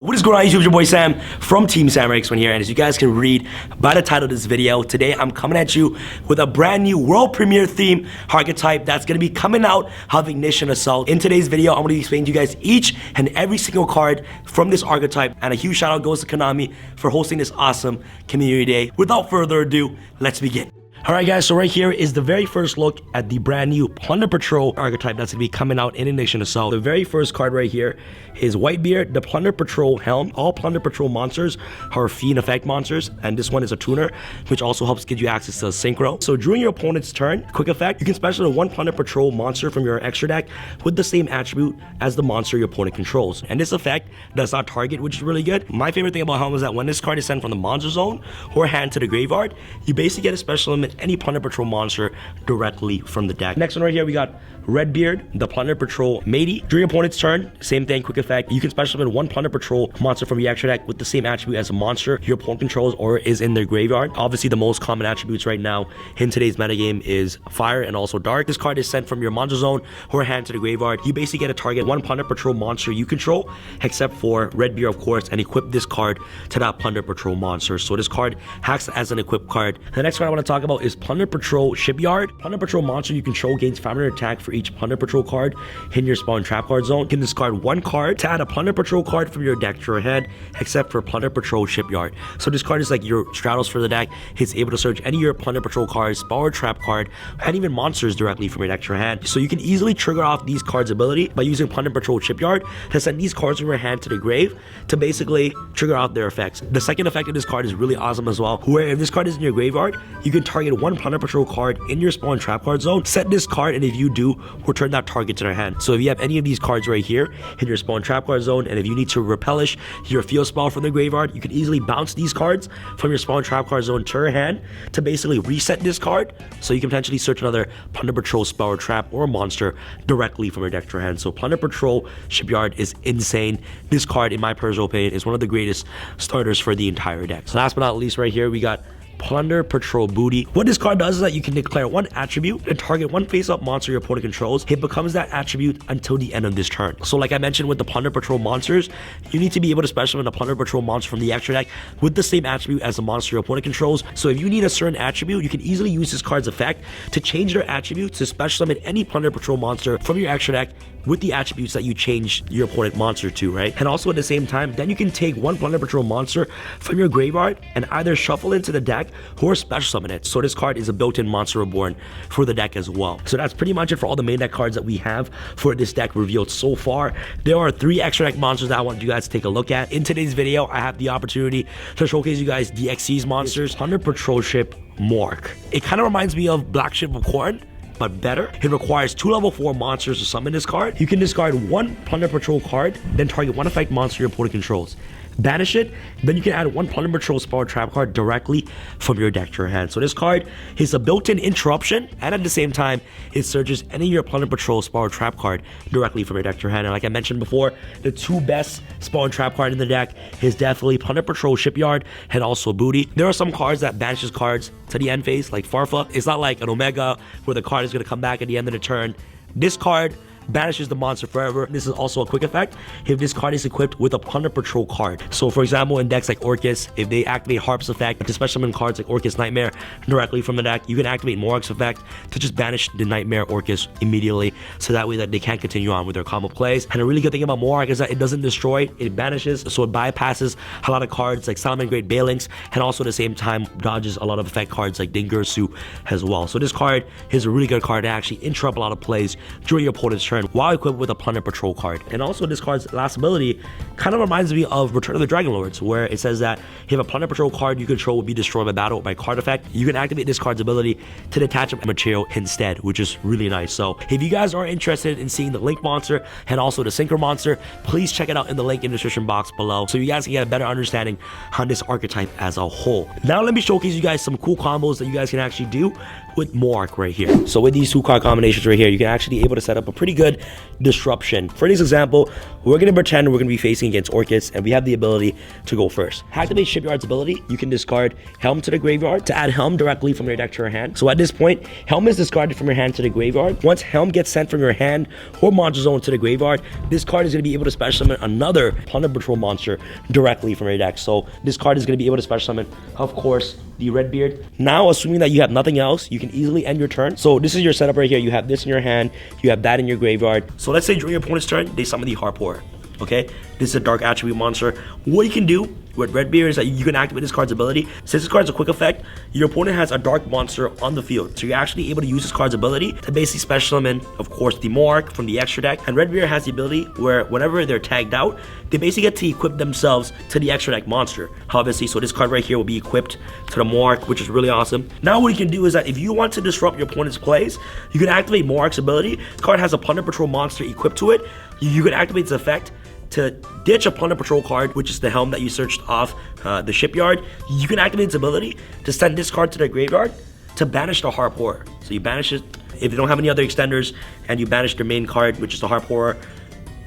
What is going on YouTube? It's your boy Sam from Team SamRX1 here, and as you guys can read by the title of this video, today I'm coming at you with a brand new world premiere theme archetype that's going to be coming out of Ignition Assault. In today's video, I'm going to be explaining to you guys each and every single card from this archetype, and a huge shout out goes to Konami for hosting this awesome community day. Without further ado, let's begin. Alright guys, so right here is the very first look at the brand new Plunder Patrol archetype that's going to be coming out in Ignition Assault. The very first card right here is Whitebeard, the Plunder Patrol Helm. All Plunder Patrol monsters are Fiend effect monsters, and this one is a tuner, which also helps give you access to Synchro. So during your opponent's turn, quick effect, you can special one Plunder Patrol monster from your extra deck with the same attribute as the monster your opponent controls. And this effect does not target, which is really good. My favorite thing about Helm is that when this card is sent from the monster zone or hand to the graveyard, you basically get a special limit any Plunder Patrol monster directly from the deck. Next one right here, we got Redbeard, the Plunder Patrol Matey. During your opponent's turn, same thing, quick effect. You can special summon one Plunder Patrol monster from your extra deck with the same attribute as a monster your opponent controls or is in their graveyard. Obviously, the most common attributes right now in today's metagame is Fire and also Dark. This card is sent from your monster zone or hand to the graveyard. You basically get to target one Plunder Patrol monster you control, except for Redbeard, of course, and equip this card to that Plunder Patrol monster. So this card acts as an equip card. The next one I want to talk about is Plunder Patrol Shipyard. Plunder Patrol monster you control gains 500 attack for each Plunder Patrol card in your spawn trap card zone. You can discard one card to add a Plunder Patrol card from your deck to your hand, except for Plunder Patrol Shipyard. So this card is like your Stratos for the deck. It's able to search any of your Plunder Patrol cards, spawn or trap card, and even monsters directly from your deck to your hand. So you can easily trigger off these cards' ability by using Plunder Patrol Shipyard to send these cards from your hand to the grave to basically trigger off their effects. The second effect of this card is really awesome as well, where if this card is in your graveyard, you can target one Plunder Patrol card in your spawn trap card zone, set this card, and if you do, return that target to their hand. So if you have any of these cards right here in your spawn trap card zone, and if you need to repelish your field spell from the graveyard, you can easily bounce these cards from your spawn trap card zone to your hand to basically reset this card, so you can potentially search another Plunder Patrol spell or trap or monster directly from your deck to your hand. So Plunder Patrol Shipyard is insane. This card, in my personal opinion, is one of the greatest starters for the entire deck. So last but not least right here, we got Plunder Patrol Booty. What this card does is that you can declare one attribute and target one face-up monster your opponent controls. It becomes that attribute until the end of this turn. So like I mentioned with the Plunder Patrol monsters, you need to be able to special summon a Plunder Patrol monster from the extra deck with the same attribute as the monster your opponent controls. So if you need a certain attribute, you can easily use this card's effect to change their attributes to special summon any Plunder Patrol monster from your extra deck with the attributes that you changed your opponent monster to, right? And also at the same time, then you can take one Plunder Patrol monster from your graveyard and either shuffle into the deck or special summon it. So this card is a built-in monster reborn for the deck as well. So that's pretty much it for all the main deck cards that we have for this deck revealed so far. There are 3 extra deck monsters that I want you guys to take a look at. In today's video, I have the opportunity to showcase you guys DXC's monsters. Plunder Patrol Ship Mork. It kind of reminds me of Black Ship of Corn, but better. It requires 2 level 4 monsters to summon this card. You can discard one Plunder Patrol card, then target one effect monster your opponent controls. Banish it, then you can add one Plunder Patrol spell or trap card directly from your deck to your hand. So this card is a built-in interruption, and at the same time, it searches any of your Plunder Patrol spell or trap card directly from your deck to your hand. And like I mentioned before, the 2 best spell and trap card in the deck is definitely Plunder Patrol Shipyard and also Booty. There are some cards that banishes cards to the end phase, like Farfa. It's not like an Omega where the card is going to come back at the end of the turn. This card banishes the monster forever. This is also a quick effect if this card is equipped with a Plunder Patrol card. So for example, in decks like Orcus, if they activate Harp's effect to special summon cards like Orcus Nightmare directly from the deck, you can activate Morg's effect to just banish the Nightmare Orcus immediately, so that way that they can't continue on with their combo plays. And a really good thing about Morg is that it doesn't destroy, it banishes, so it bypasses a lot of cards like Salmon Great Balinks, and also at the same time dodges a lot of effect cards like Dingirsu as well. So this card is a really good card to actually interrupt a lot of plays during your opponent's turn while equipped with a Plunder Patrol card. And also this card's last ability kind of reminds me of Return of the Dragon Lords, where it says that if a Plunder Patrol card you control will be destroyed by battle by card effect, you can activate this card's ability to detach a material instead, which is really nice. So if you guys are interested in seeing the Link monster and also the Synchro monster, please check it out in the link in the description box below so you guys can get a better understanding on this archetype as a whole. Now let me showcase you guys some cool combos that you guys can actually do with Mark right here. So with these two card combinations right here, you can actually be able to set up a pretty good disruption. For this example, we're going to pretend we're going to be facing against Orcus, and we have the ability to go first. Activate Shipyard's ability. You can discard Helm to the graveyard to add Helm directly from your deck to your hand. So at this point, Helm is discarded from your hand to the graveyard. Once Helm gets sent from your hand or monster zone to the graveyard, this card is going to be able to special summon another Plunder Patrol monster directly from your deck. So this card is going to be able to special summon, of course, the Redbeard. Now, assuming that you have nothing else, you can easily end your turn. So this is your setup right here. You have this in your hand, you have that in your graveyard. So let's say during your opponent's turn, they summon the Harpour. Okay, this is a dark attribute monster. What you can do with Redbeard is that you can activate this card's ability. Since this card's a quick effect, your opponent has a dark monster on the field. So you're actually able to use this card's ability to basically special summon, of course, the Mark from the extra deck. And Redbeard has the ability where whenever they're tagged out, they basically get to equip themselves to the extra deck monster. Obviously, so this card right here will be equipped to the Mark, which is really awesome. Now what you can do is that if you want to disrupt your opponent's plays, you can activate Mark's ability. This card has a Plunder Patrol monster equipped to it. You can activate its effect to ditch a Plunder Patrol card, which is the Helm that you searched off the Shipyard. You can activate its ability to send this card to the graveyard to banish the Harpour. So you banish it if you don't have any other extenders, and you banish their main card, which is the Harpour.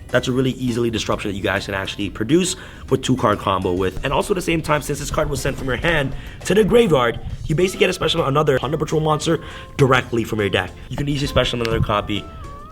That's a really easily disruption that you guys can actually produce with 2-card combo with. And also at the same time, since this card was sent from your hand to the graveyard, you basically get a special another Plunder Patrol monster directly from your deck. You can easily special another copy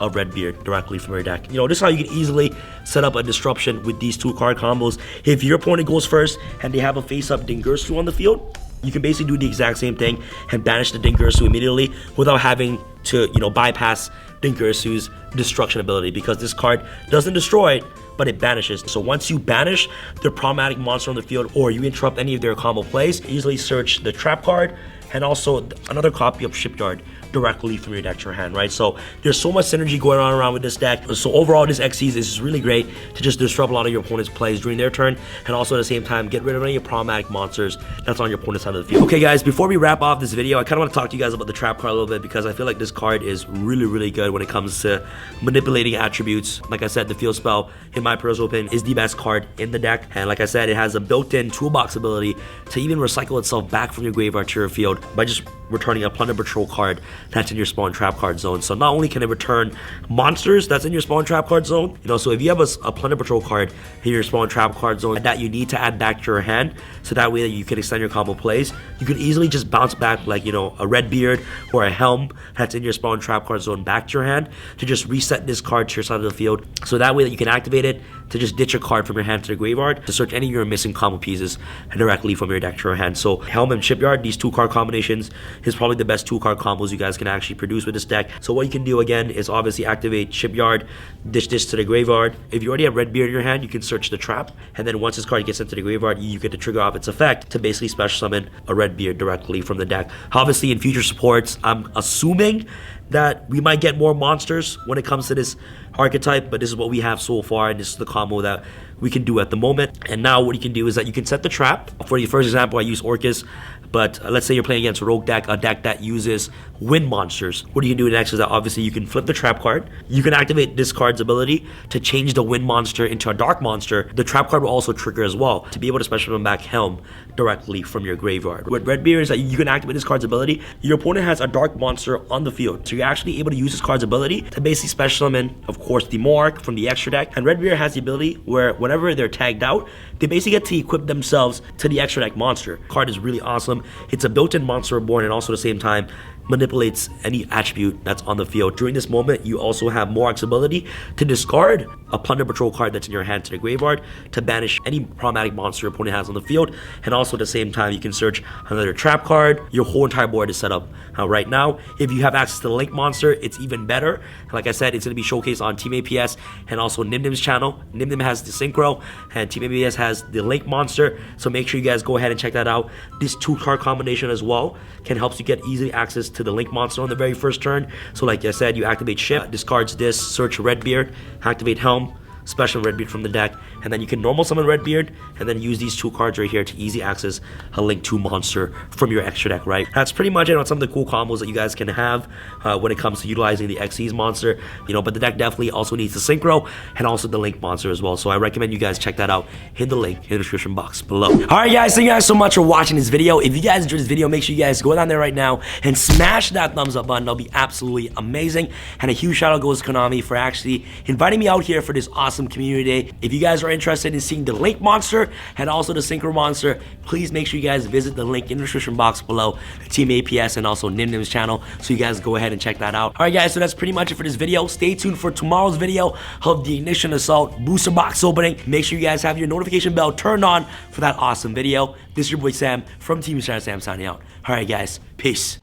of Redbeard directly from your deck. You know, this is how you can easily set up a disruption with these 2-card combos. If your opponent goes first and they have a face-up Dingirsu on the field, you can basically do the exact same thing and banish the Dingirsu immediately without having to, you know, bypass Dingirsu's destruction ability, because this card doesn't destroy it, but it banishes. So once you banish the problematic monster on the field, or you interrupt any of their combo plays, easily search the trap card and also another copy of Shipyard directly from your deck to your hand, right? So there's so much synergy going on around with this deck. So overall, this Xyz is really great to just disrupt a lot of your opponent's plays during their turn, and also at the same time get rid of any problematic monsters that's on your opponent's side of the field. Okay guys, before we wrap off this video, I kind of want to talk to you guys about the trap card a little bit, because I feel like this card is really good when it comes to manipulating attributes. Like I said, the field spell, in my personal opinion, is the best card in the deck, and like I said, it has a built-in toolbox ability to even recycle itself back from your graveyard to your field by just returning a Plunder Patrol card that's in your spawn trap card zone. So not only can it return monsters that's in your spawn trap card zone, you know, so if you have a Plunder Patrol card in your spawn trap card zone that you need to add back to your hand, so that way that you can extend your combo plays, you can easily just bounce back, like, you know, a Redbeard or a Helm that's in your spawn trap card zone back to your hand to just reset this card to your side of the field, so that way that you can activate it to just ditch a card from your hand to the graveyard to search any of your missing combo pieces directly from your deck to your hand. So Helm and Shipyard, these 2-card combinations, is probably the best 2-card combos you guys can actually produce with this deck. So what you can do again is obviously activate Shipyard, ditch this to the graveyard. If you already have Redbeard in your hand, you can search the trap, and then once this card gets into the graveyard, you get to trigger off its effect to basically special summon a Redbeard directly from the deck. Obviously in future supports, I'm assuming that we might get more monsters when it comes to this archetype, but this is what we have so far, and this is the combo that we can do at the moment. And now what you can do is that you can set the trap. For the first example, I use Orcus, but let's say you're playing against a rogue deck, a deck that uses wind monsters. What you can do next is that obviously you can flip the trap card. You can activate this card's ability to change the wind monster into a dark monster. The trap card will also trigger as well to be able to special summon back Helm directly from your graveyard. With Redbeard is that you can activate this card's ability. Your opponent has a dark monster on the field, so you're actually able to use this card's ability to basically special summon, of course, the Mark from the extra deck. And Redbeard has the ability where whenever they're tagged out, they basically get to equip themselves to the extra deck monster. The card is really awesome. It's a built-in monster reborn, and also at the same time manipulates any attribute that's on the field. During this moment, you also have Morak's ability to discard a Plunder Patrol card that's in your hand to the graveyard to banish any problematic monster your opponent has on the field. And also at the same time, you can search another trap card. Your whole entire board is set up right now. If you have access to the Link monster, it's even better. Like I said, it's going to be showcased on Team APS and also Nimnim's channel. Nimnim has the Synchro and Team APS has the Link monster. So make sure you guys go ahead and check that out. This 2-card combination as well can help you get easy access to the Link monster on the very first turn. So like I said, you activate Ship, discards this, search Redbeard, activate Helm, special Redbeard from the deck, and then you can normal summon Redbeard, and then use these 2 cards right here to easy access a Link 2 monster from your extra deck, right? That's pretty much it on some of the cool combos that you guys can have when it comes to utilizing the Xyz monster, you know, but the deck definitely also needs the Synchro and also the Link monster as well, so I recommend you guys check that out. Hit the link in the description box below. Alright guys, thank you guys so much for watching this video. If you guys enjoyed this video, make sure you guys go down there right now and smash that thumbs up button. That'll be absolutely amazing. And a huge shout out goes to Konami for actually inviting me out here for this awesome community day. If you guys are interested in seeing the Link monster and also the Synchro monster, please make sure you guys visit the link in the description box below, Team APS and also Nimnim's channel, so you guys go ahead and check that out. Alright guys, so that's pretty much it for this video. Stay tuned for tomorrow's video of the Ignition Assault booster box opening. Make sure you guys have your notification bell turned on for that awesome video. This is your boy Sam from Team Sam signing out. Alright guys, peace.